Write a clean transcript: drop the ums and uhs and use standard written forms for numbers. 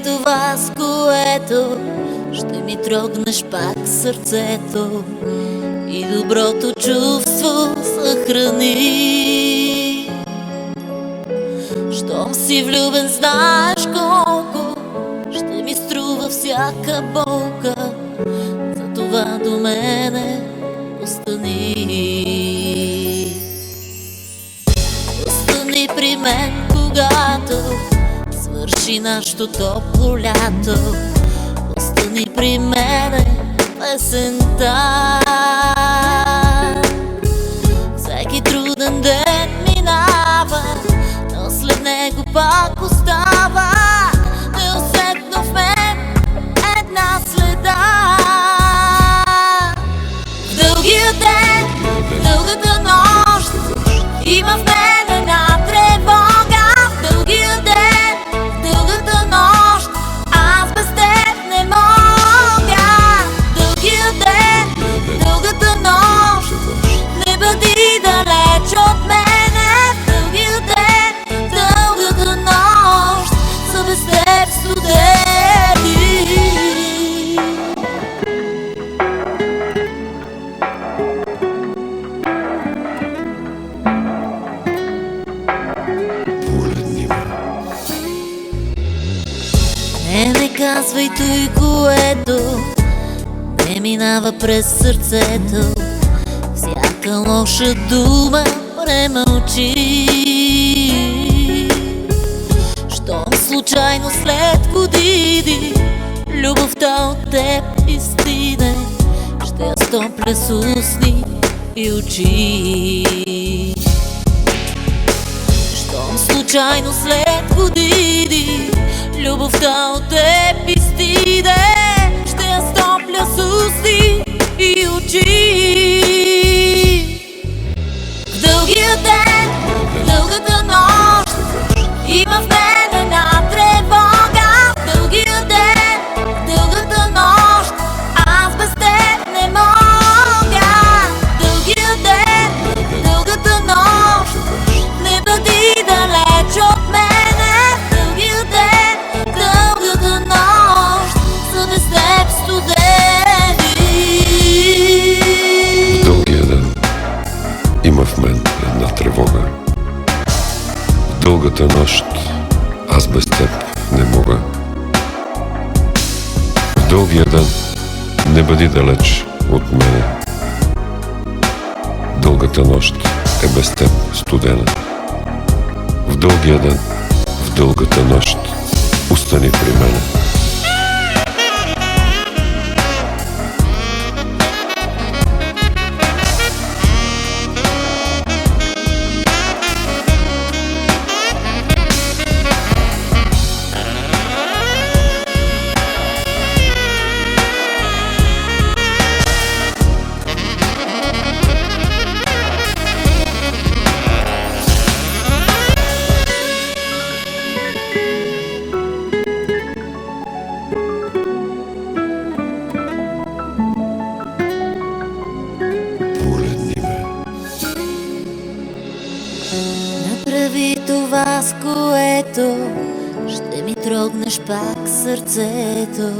това, с което ще ми трогнеш пак сърцето и доброто чувство съхрани. Щом си влюбен, знаеш колко ще ми струва всяка болка. Затова до мене остани. Остани при мен, когато свърши нашето топло лято. Остани при мене песента. Всеки труден ден минава, но след него пак остава неусетно в мен една следа. В дългия ден, в дългата нощ има в мен една тревога. В дългия ден, в дългата нощ аз без теб не мога. В дългия ден, в дългата нощ не бъди далеч от мене. В дългия ден, в дългата нощ са без теб студени. Не казвай той, което не минава през сърцето. Всяка лоша дума премълчи. Щом случайно след години любовта от теб изстине, ще я стопля с устни и очи. Щом случайно след години любовта от теб изстине, ще я стопля с устни и очи. В дългия ден, в дългата нощ има в мен една тревога. В дългия ден, в дългата нощ аз без теб не мога. В дългия ден, в дългата нощ не бъди далеч от мене. В дългия ден, в дългата нощ са без теб студени. В дългия ден има в мен една тревога. В дългата нощ аз без теб не мога. В дългия ден не бъди далеч от мене. Дългата нощ е без теб студена. В дългия ден, в дългата нощ остани при мене. Направи това, с което ще ми трогнеш пак сърцето